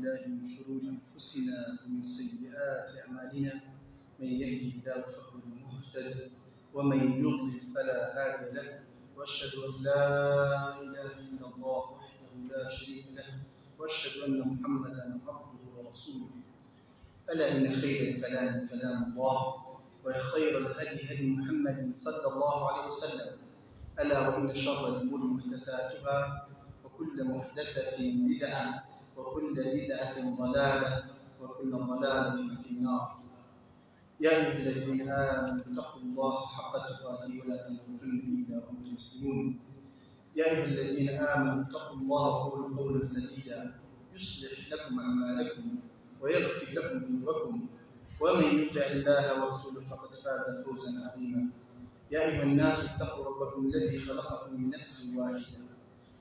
بالله من شرور أنفسنا ومن سيئات أعمالنا من يهده الله فهو المهتد ومن يضلل فلا هادي له وأشهد أن لا إله إلا الله وحده لا شريك له وأشهد أن محمدا عبده ورسوله ألا إن خير الكلام كلام الله وخير الهدي هدي محمد صلى الله عليه وسلم ألا وإن شر الأمور محدثاتها وكل محدثة بدعة وكل بدعة ضلالة وكل ضلالة في النار. يا أيها الذين آمنوا اتقوا الله حق تقاته ولا تموتن إلا وأنتم مسلمون. يا أيها الذين آمنوا اتقوا الله وقولوا قولا سديدا يصلح لكم أعمالكم ويغفر لكم ذنوبكم ومن يطع الله ورسوله فقد فاز فوزا عظيما. يا أيها الناس اتقوا ربكم الذي خلقكم من نفس واحدة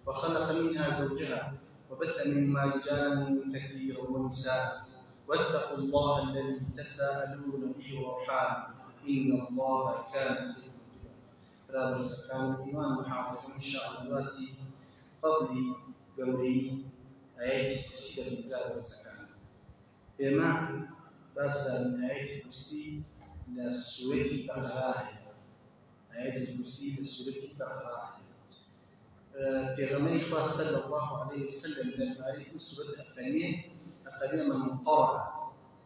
وخلق منها زوجها وبث منهما رجالا كثيرا ونساء واتقوا الله الذي تساءلون به والأرحام إن الله كان عليكم رقيبا. هذا سكان الإيمان محاضرة إن شاء الله واسي فضلي قولي آيات الكرسي لله وسكان بما باب سال آيات الكرسي لسورة البقرة. آيات الكرسي لسورة البقرة پیغمبر خدا صلی الله علیه وسلم درباره این سورة الثانية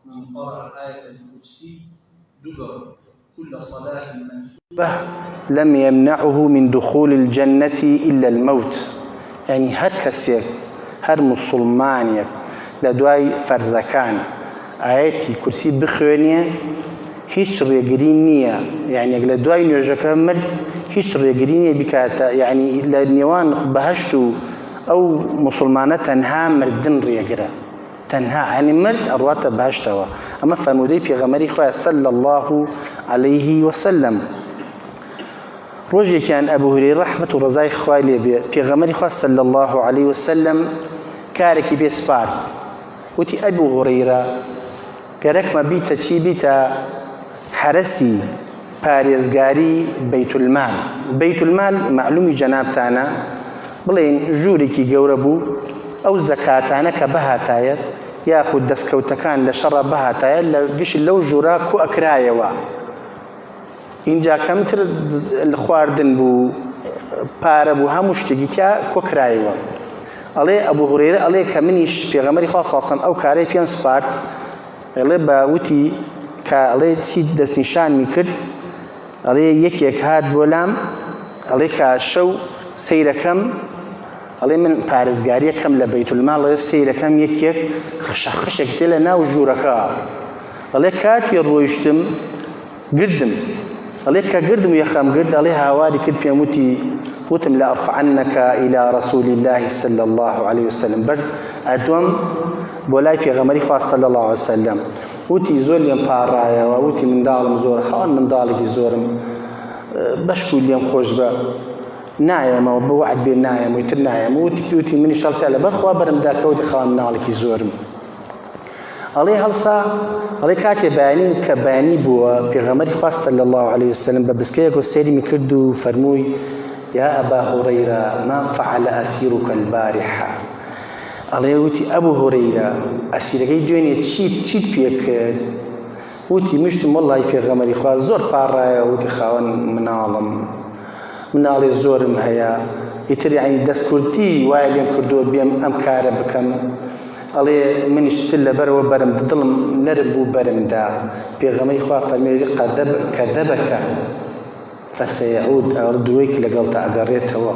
من قرأ آية الكرسي دبر كل صلاة مكتوبة لم يمنعه من دخول الجنة إلا الموت. يعني هر كسيك هر مسلمانيك لدواي فرزكان آية الكرسي بخوانية هیچ ڕێگری نییە، یعنی لە دوای نوێژەکە مرد هیچ ڕێگری نییە بکاتە، یعنی لە نێوان بەهەشت و ئەو مسلمانە تەنها مردن ڕێگرە، تەنها یعنی مرد ئەڕواتە بەهەشتەوە. ئەمە فەرموودەی پێغەمبەری خوا صلی الله علیه وسلم. ڕۆژێکیان ئەبوو هورەیرە ڕەحمەت و ڕەزای خوای لێ بێ پێغەمبەری خوا صلی الله علیه وسلم کارێکی بێ سپارد، وتی ئەبوو هورەیرە گەرەکمە بیتە چی بیتە حرسي پارێزگاری بەیتولمال. بەیتولمال معلومی جەنابتانە بڵێن ژوورێکی گەورە بوو، ئەو زەکاتانە کە بەهاتایە یاخود دەستکەوتەکان لە شەڕە بەهاتایە لە گشت لەو ژوورە کۆ ئەکرایەوە. اینجا کەمتر خواردن بوو، پارە بوو، هەموو شتێکی تیا کۆ کرایەوە. ئەڵێ ئەبوو هورەیرە ئەڵێ کە منیش پێغەمبەری خوا صلی الله علیه وسلم ئەو کارەی پێم سپارد، ئەڵێ باوتی کە ئەڵێ چی دەستنیشانمی کرد، ئەڵێ یەکێک هات بۆ لام، ئەڵێ کە شەو سەیرەکەم، ئەڵێ من پارێزگاریەکەم لە بەیتولماڵ، ئەڵێ سەیرەکەم یەکێک خشەخشێک تێ لە ناو ژوورەکە، ئەڵێ کاتی ڕۆیشتم گردم، ئەڵێ کە گردم و یەخەم گرد، ئەڵێ هاواری کرد پێم وتم لأرفعنك إلى رسول الله صلى الله عليه وسلم. بەر ئەدوم بۆ لای پێغەمبەری خوا صلی الله عليه وسلم. وتی زۆر لێم پاڕایەوە، وتی منداڵم زۆر، خاوەن منداڵێکی زۆرم، بەشکو لێم خۆش بە، نایەمەوە بە وعد بێ نایەم، وتر نایەم. وتی منیش هەڵسا لەبەر خوا بەرمدا کەوتی خاوەن منداڵێکی زۆرم. ئەڵێ هەڵسا، ئەڵێ کاتێ بەیانی کە بەیانی بووە پێغەمبەری خوا صلی الله عليه وسلم بە بسکەیەک سەیرمی کرد و فەرمووی یا ئەبا هورەیرە ما فعل أسيرك البارحة. ئەڵێ وتی ئەبوو هورەیرە ئەسیرەکەی دوێنێ چیت پێ کرد؟ وتی مشتم وەڵڵای پێغەمبەری خوا زۆر پاڕایە، وتی خاوەن مناڵێ زۆرم هەیە، ئیتر یعنی دەستکورتی وایە لێم کردووە بێم ئەم کارە بکەم. ئەڵێ منیش تر لەبەرەوە بەرم دڵم نەرم بوو بەرمدا. پێغەمبەری خوا فەرمێ کەذەبەکە فەسەیەعود، ئەوە درۆیک لەگەڵتا ئەگەڕێتەوە.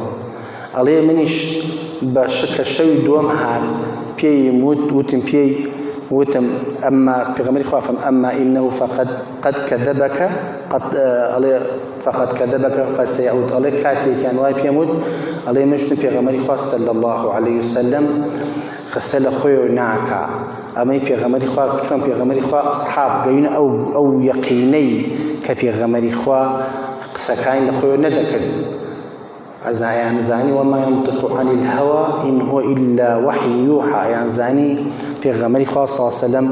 ئەڵێ منیش بە شکە شەوی دووەم هات پێی وتم پێی وتم ئەمما پێغەمبەری خوا فەرمێ ئەمما ئینەه قەد کەذەبەکە ئەڵێ فەقەد کەذەبەکە فەسەیەعود. ئەڵێ کاتێکیان وای پێم وت، ئەڵێ منیش پێغەمبەری خوا صلی الله علیه وسلم قسە لە خۆیەوە ناکا. ئەمەی پێغەمبەری خوا چۆن پێغەمبەری خوا ئەسحاب گەیونە ئەو یەقینەی کە پێغەمبەری خوا قسەکانی لە خۆیەوە نەدەکرد. ئەزایان زانی وما ينطق عن الهوى إن هو إلا وحي يوحى. یان زانی پێغەمبەری خوا صلی الله علیه وسلم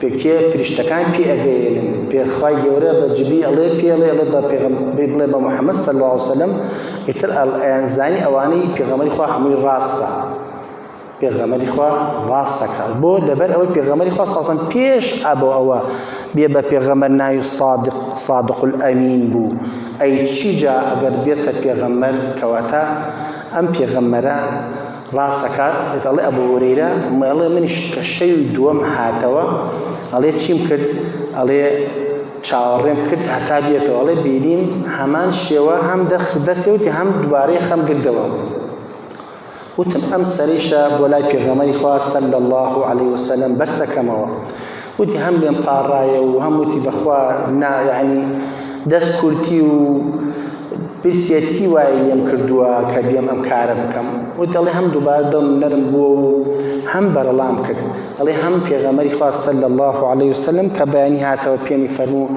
پێکێ فریشتەکان پێ ئەگەیەنن، پێخوای گەورە بە جبری ئەڵێ پێڵێ بڵێ بە محەممەد صلی الله علیه وسلم ئیتر ئەیان زانی ئەوانەی پێغەمبەری خوا هەمووی ڕاستە. پێغەمبەری خوا ڕاستەکە بۆ لەبەر ئەوەی پێغەمبەری خوا ساسان پێش ئەبەوە ئەوە بێ بە پێغەمبەر ناوی صادق الئەمین بوو ئەی چیجا ئەگەر بێتە پێغەمبەر کەواتە ئەم پێغەمبەرە ڕاستەکە دەڵێ ئەبوو هورەیرە ئەڵێ منیش کە شەوی دووەم هاتەوە ئەڵێ چیم کرد ئەڵێ چاوەڕێم کرد هەتا بێتەوە ئەڵێ بینیم هەمان شێوە هەم دەستێوتی هەم دووبارەی خەم گردەوە وتم ئەم سەریشە بۆ لای پێغەمبەری خوا صلی الله علیه وسلم بەرز دەکەمەوە وتی هەم لێم پاڕایە و هەم وتی بەخوا یعنی دەست کورتی و برسێتی وای لێم کردووە کە بێم ئەم کارە بکەم وتی ئەڵێ هەم دووبارە دڵم نەرم بووە و هەم بەرەڵام کرد ئەڵێ هەم پێغەمبەری خوا صلی الله علیه وسلم کە بەیانی هاتەوە پێمی فەرموو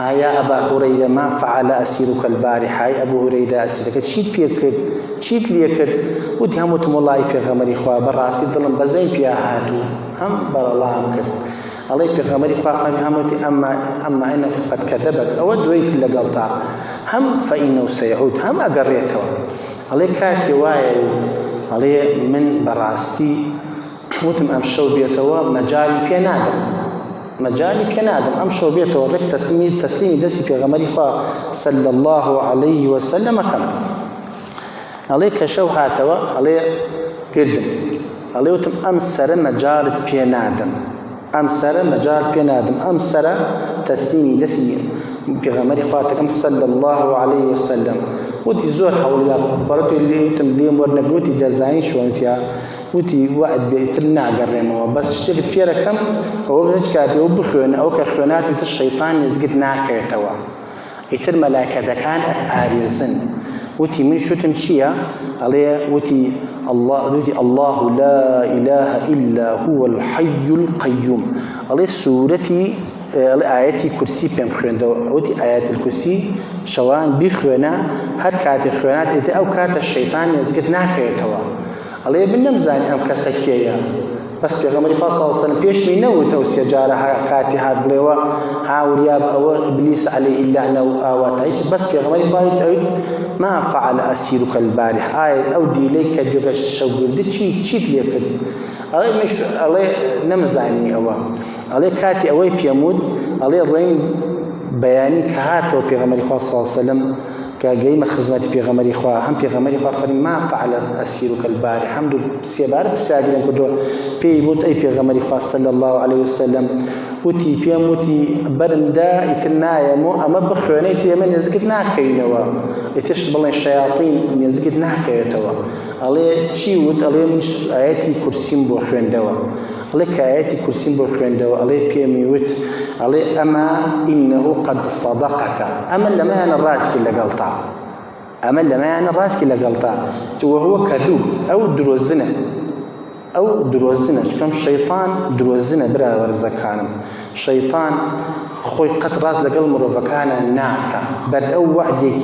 يا أبا هريرة ما فعل أسيرك البارحة أي أبو هريرة أسيرك شيت بيكر شيت ليكر ودي هموت مولاي في غمري خوا براسي ظلم بزين بيا هاتو هم بر الله أمكر الله في غمري خوا فهم هموت أما إنه فقد كذبك أود ويك لقلطع هم فإنه سيعود هم أقريته الله كاتي واي الله من براسي وتم أمشو بيتوا مجالي في نادم مجالي كنادم أمشوا بيته ورك تسليم دسي في غمري خوا صلى الله عليه وسلم كم عليك شو هاتوا عليه قدم عليه وتم أمسر مجال في نادم أمسر مجال في نادم أمسر تسليم دسي في غمري خوا تكم صلى الله عليه وسلم ودي زور حول الله برضو اللي وتم ليم ورنقوتي جزاين شو أنتيا وتي وعد بيترنا قريمه بس اشتري في رقم او بنجكاتي او بخون او كخونات انت الشيطان يزقد ناكيتوا يتر ملائكه كان باريزن وتي من شو تمشيا عليه وتي الله لا اله الا هو الحي القيوم عليه سورتي آياتي كرسي بهم خويندو وتي آيات الكرسي شوان بخونا هر كات خوانات او كات الشيطان يزقد ناكيتوا الله يبنم زاني أم كسكية بس في غمري خاصة وصلنا بيش مينو توسيا جارها كاتي هاد بلوا هاورياب أو إبليس عليه إلا أنه آواتايش بس في غمري خاصة ما فعل أسيرك البارح أو دي ليك جوغا الشوغل دي تشيت ليك الله مش الله نمزاني أوا الله كاتي أوي بيمود الله الرين بياني كهاتو في غمري خاصة صلى الله عليه وسلم كجاي خدمة بيغمري خوا هم بيغمري خوا فرم ما فعل أسيرك البارح حمد سيبار بساجلين كده في موت أي بيغمري خوا صلى الله عليه وسلم وتي في موتي برندا يتنا يمو أما بخوانيت يمن يزقدنا كينوا يتشبه الشياطين يزقدنا كيتوا عليه شيء ود عليه من آياتي كرسيم بخوان دوا عليه كآياتي كرسيم بخوان دوا عليه بيميوت عليه أما إنه قد صدقك أما لما أنا الرأس كلا قلطع أما لما أنا الرأس كلا قلطع وهو كذوب أو دروزنا كم شيطان دروزنا برا ورزكانم شيطان خوي قد راس لقل مرفكانا ناكا برد أو وعدك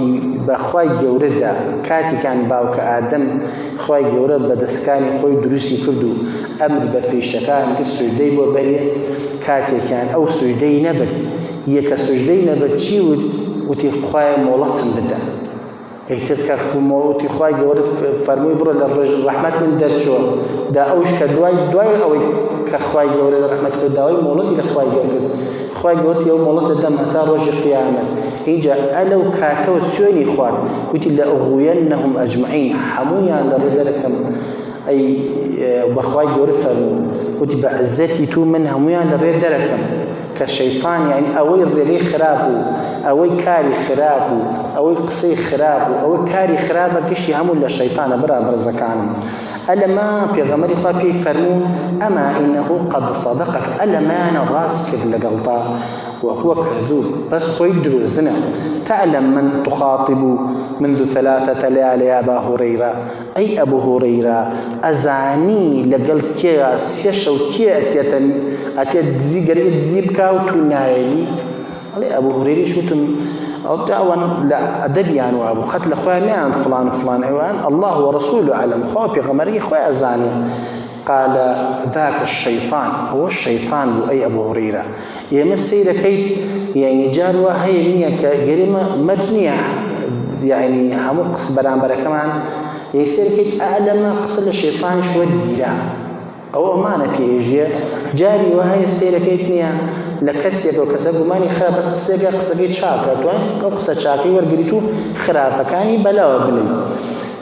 بخواي جوردا كاتي كان باوك آدم خواي جورد بدسكاني خوي دروسي كردو أمر بفيشكان كالسجدي وبري كاتي كان أو سجدي نبت يكا سجدي نبت شي وتي خواي مولطن بدا ايترك موتي خواي جورد فرمي برا للرجل رحمة من درشو دا أوش كدواي أو كخواي جورد رحمة كدواي مولطي لخواي جورد خواي جورد يوم مولط الدم أتى رجل قيامة إجا ألو كاتو سوني خوان وتي لأغوينهم أجمعين حمويا لردلكم أي بخواي جورد فرمو وتي بعزتي تو من همويا لردلكم كالشيطان يعني أوي الرغي خرابو أوي كاري خرابو أوي قصي خرابو أوي كاري خرابو كشي همو للشيطان برا زكان ألا ما في غمري خابي فرمو أما إنه قد صدقك ألا ما أنا راسك لقلطا وهو كذوب بس خويدرو الزنا تعلم من تخاطب منذ 3 ليالي يا أبا هريرة أي أبو هريرة أزاني لقل كيا سيشو كيا أتيت زيب كاوتو نايلي علي أبو هريرة شوتم أو تعاون لا أدبيان وأبو قتل أخواني عن فلان أيوان الله ورسوله أعلم خوافي غمري خويا أزاني قال ذاك الشيطان هو الشيطان أي أبو هريرة يمسي لكي يعني جاروا هي نية كجريمة مجنية يعني همو قص بران برا كمان يصير كي أعلم قصر الشيطان شو الديرة ئەو ئەمانە پێژیە جاری وهەیە سێرەکەیت نییە لە کەسێکەوە کەسە گومانی خراپ بەس قسێکە قسەکەی چاکە توانین ئەو قسە چاکەی وەرگریت و خراپەکانی بەلاوە بڵێ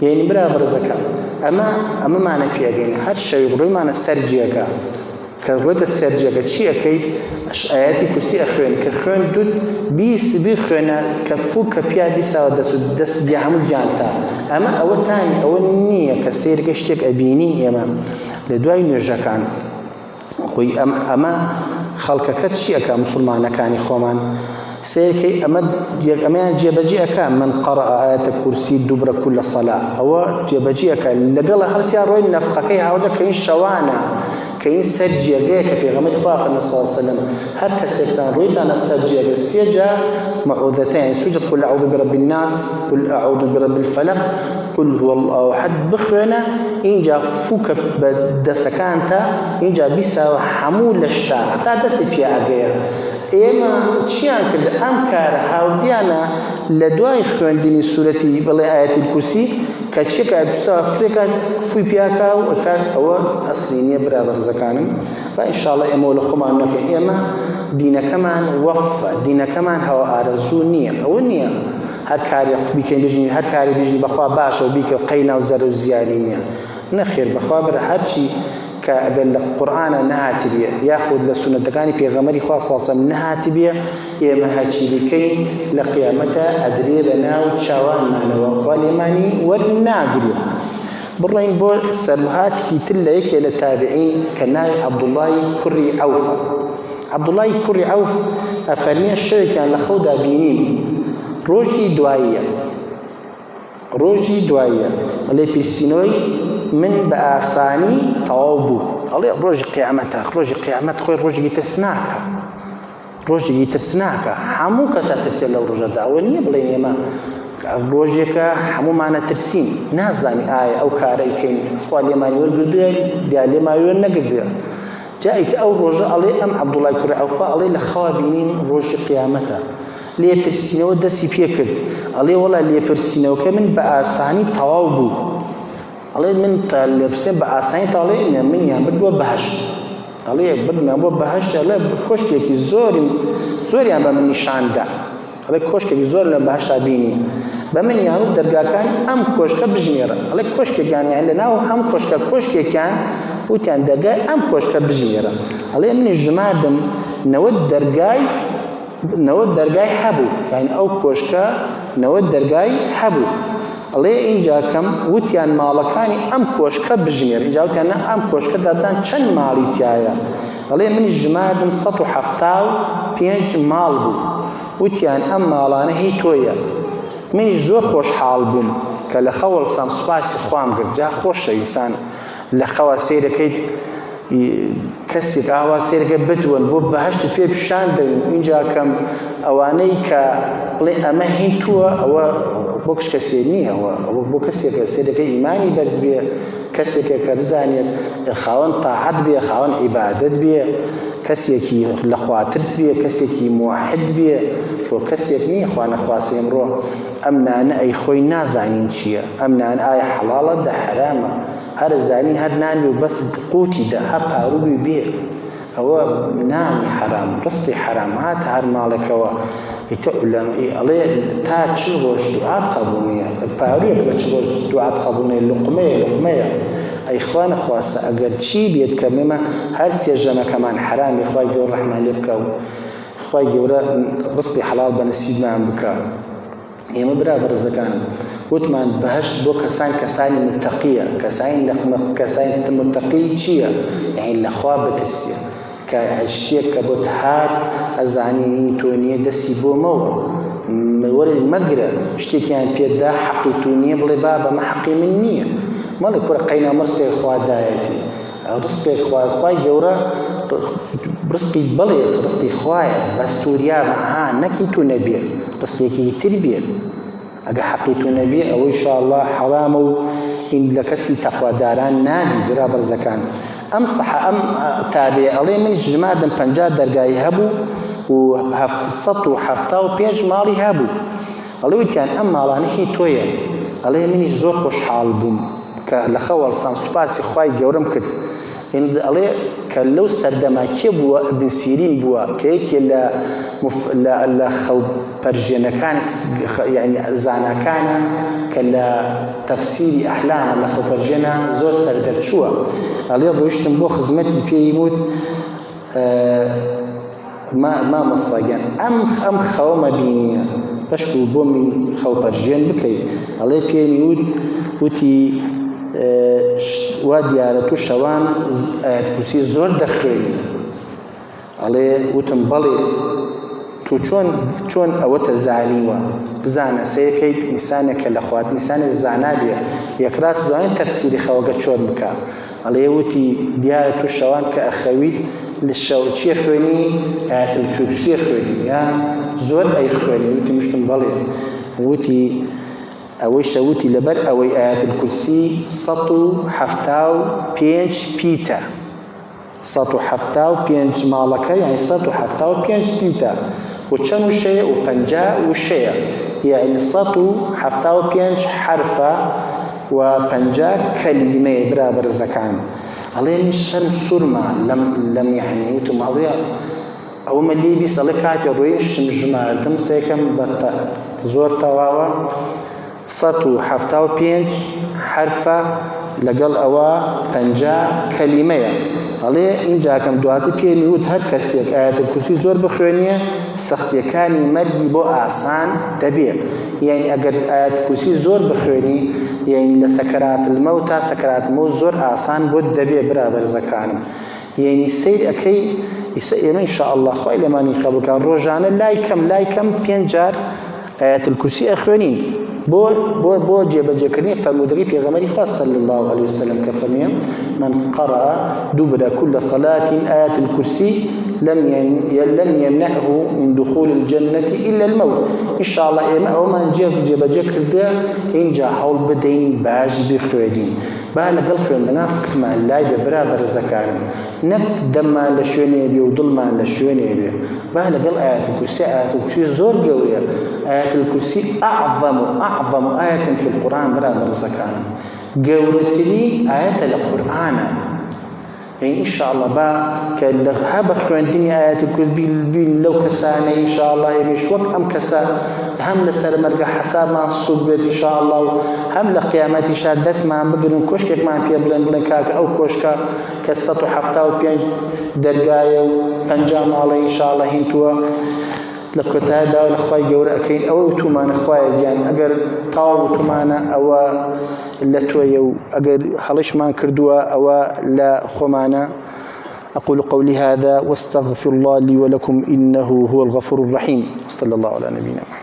یعنی برا بەرزەکە ئەمەمانە پێگەین هەر شەوی ڕوویمانە سەرجیەکە کە ڕۆیتە سەرجیەکە چی ئەەکەیت ئاەتی کورسی ئەخوێن کە خوێن دوت بیست خوێنە کە فوو کە پیا بیساوە دەست بیا هەموو گیانتا ئەمە ئەوە تانی ئەوە نییە کە سێرەکە شتێک ئەبینین ئێمە لە دوای نوێژەکان خۆی ئەمە خەڵکەکە چی ئەەکە موسڵمانەکانی خۆمان سيركي أما جيبجي أكا من قرأ آيات الكرسي دبر كل صلاة هو جيبجي أكا لقال هرسيا روين نفقكي هاودا كاين شوانا كاين سرجي أكا في غمد باخر صلى الله عليه وسلم هر كسيكتان رويدان السرجي أكا سيجا معوذتين سجد قل أعوذ برب الناس قل أعوذ برب الفلق قل هو الله أحد بخونا إنجا فوك بدسكانتا إنجا بيسا حمول لشتا حتى دسي بيا أغير ئێمە چیان کرد ئەم کارە هاودیانە لە دوای خوێندنی سورەتی بەڵێ ئاەتی کورسی کە چێکە دوستەوە فرێکە فوی پیاکە و ئەوە ئەسلی نییە برابەرزەکانم و ئینشاڵڵا ئێمە لە خۆمان نەکەین ئێمە دینەکەمان وەقفە دینەکەمان هەوە ئارەزوو نییە ئەوە نییە هەر کاری بیکەین بژین هەر کاری بژین بەخوا باشە و بیکە و قەینا و زەر و زیانی نییە نەخێر بەخوا بەرە هەرچی كأجل القرآن نهاتبية ياخذ لسنة في غمري خاصة نهاتبية يا مهاتشي بكي لقيامته أدري لنا وتشاوان معنا وخالي ماني والناقري برين بول سرهات كي تلاقي للتابعين كناي عبد الله كري عوف عبد الله كري عوف أفرمي الشيء كان لخودا بينين روجي دواية اللي بيسينوي من بآساني توابو الله روج قيامته روج قيامت خوي روج يترسناك حمو كسا ترسل لو رجع دعوني بلين ما روجك حمو معنا ترسين نازاني آية أو كاري كين خوالي ما يقول ديالي ما يقول نقدر جاءت أو رجع علي أم عبد الله كري عوفا علي لخوابينين روج قيامته ليه برسينو دسي بيكر علي والله ليه برسينو كمن بآساني توابو علي من تلبسين بأساني طالع من يعني بدو بهش علي بدنا بو بهش علي كوش يكي زور يعني بمن نشان ده علي كوش يكي زور لما بهش تابيني بمن يعني درجة كان أم كوش كبجنيرة علي كوش يعني عندنا وهم كوش كان وتان درجة أم كوش كبجنيرة علي من الجماعة دم نود درجة حبو يعني أو كوش نود درجة حبو الله اینجا کم وتیان مالکانی ام کوشک بجمیر اینجا وتیان ام کوشک دادن چند مالی تیایا الله من جمادم 175 مال بو وتیان ام مالانه هی تویا من زور خوش حال بوم کله خول سام سپاسی خوام کرد جا خوش انسان لخوا سیرکید کسی که آوا سیرکه بدون بو بهشت پی بشان دین اینجا کم اوانی که بلی اما هی تو او بوكش كسيني هو بوكسي كسيدك إيماني برز بيه كسي كرزانية خاون طاعت بيه خاون عبادت بيه كسي كي لخواترس بيه كسي كي موحد بيه وكسي كي إخوان أخواسي يمرو أمنا أنا أي خوي نازانين شيا أمنا أنا أي حلالة ده حرامة هر زاني هر ناني وبس قوتي ده هر روبي بيه هو ناني حرام رصي حرام هات هر مالك هو يتعلم عليه تاجروش دعاء قبولية الفاروق بتشروش دعاء قبولية لقمية أي إخوان أخواسا أجر شيء بيد كميمة هل سيجنا كمان حرام إخوان يقول رحمة لبكا إخوان يقول رصدي حلال بنسيب ما عم بكا يوم برابر زكان وتمان بهشت بو كسان متقية كسان متقي شيء يعني الأخوة بتسيا كاشياء كبوتحات أزعني تونية دسي بو مو ورد المجرى اشتي كان بيدا حقي تونية بلي بابا ما حقي منية مالك ورا قينا مرسي إخوة دايتي رزقي إخوة جورا رزقي بلي رزقي إخوة بس توريا معها نكي تونبير رزقي كي تربير أجا حقي تونبير أو إن شاء الله حرام إن لكسي تقوى داران نادي برابر زكان أم صح أم تابع عليه من الجماعة دم بنجاد درجاي هبو وهفت وحفتا وبيج مالي هبو عليه كان أم مالانه هي تويا عليه من الزوق وش حال بوم كلخوال سام سباسي خواي جورم كد ئەڵێ کە لەو سەردەماکیە بووە ئیبن سیرین بووە کە یەکێ لە خەڵ پەرژێنەکان یعنی زاناکانە کە لە تەفسیری ئەحلامە لە خەڵ پەرژێنە زۆر سەردەرچووە. ئەڵێ ڕۆیشتم بۆ خزمەتی پێی وت مامۆستاگیان ئەم خەوەمە بینیە بەشک و بۆمی خەڵ پەرژێن بکەیت. ئەڵێ پێی وتی وا دیارە تو شەوان ئایەت کورسی زۆر دەخوێنی. ئەڵێ وتم بەڵێ تو چۆن ئەوەتە زانیوە بزانە سەیەکەیت ئینسانێکە لە خوات ئینسانێک زانا بێ یەکڕاست زانین تەفسیری خەوەکە چۆن بکە. ئەڵێ وتی دیارە تو شەوان کە ئەخەویت لە شەو چیە خوێنی ئایەت کورسیە خوێنی یا زۆر ئەی خوێنی. وتی مشتم بەڵێ. وتی ئەوەی شەوتی لەبەر ئەوەی ئایەت کورسی 175 پیتە 175 ماڵەکە یعنی 175 پیتە و چەند وشەیە و 50 وشەیە یعنی 175 حرفە و 50 کەلیمەیە برا بەرزەکان. ئەڵێ من شەرم سوورمە لەم یعنی وتم ئەڵێ ئەومە لێ بیست ئەڵێ کاتی ڕۆیشتم ژماردم سێکەم زۆر تەواوە 175 حرفە لەگەڵ ئەوە 50 کەلیمەیە. ئەڵێ اینجاکەم دواتر پێمی وت هەر کەسێک ئایەت کورسی زۆر بخوێنیە سەختیەکانی مەرگی بۆ ئاسان دەبێت. یعنی ئەگەر ئایەت کورسی زۆر بخوێنی یعنی لە سەکرات المەوت تا سەکرات المەوت زۆر ئاسان بۆت دەبێت برا بەرزەکانم. یعنی سیر ئەەکەی ئێمە ئینشاءالله خوای لەمانی قبول بکات ڕۆژانە لای کەم 5 جار ئایەت کورسی ئەخوێنین بۆ جێبەجێکردنی فەرمودەری پێغەمبەری خوا صلی الله عليه وسلم کە فەرموویە من قرأ دبر كل صلاة آية الكرسي لم يمنعه من دخول الجنة إلا الموت. إن شاء الله إما أو من جێبەجێ کردە اینجا هەوڵ بدەین باش بخوێنین با لەگەڵ خوێندنە فکرمان لای بێ برا بەرزەکانم نەک دەممان لە شوێنێ بێ و دڵمان لە شوێنێ بێ با لەگەڵ ئایەت کورسی ئایەت کورسی زۆر گەورەیە ئایەت کورسی أعظم آية في القرآن برا بەرزەکانم گەورەترین ئایەتە لە قورئانە. يعني إن شاء الله با كهب خوندني آيات الكرسي بين لو كسانة إن شاء الله يمش وقت أم كسا هم لسر مرجع حساب مع الصبح إن شاء الله هم لقيامات إن شاء دس ما بقولن كشك ما في بلن كاك أو كشكا كسطو حفتا وبينج درجاية وبنجام على إن شاء الله هنتوا لكتها دا الأخوة جورا أكين أو تومان أخوة يعني أجر طاو تومانا أو لا تويو أجر حلش ما كردوا أو لا خمانا. أقول قولي هذا واستغفر الله لي ولكم إنه هو الغفور الرحيم. صلى الله على نبينا محمد.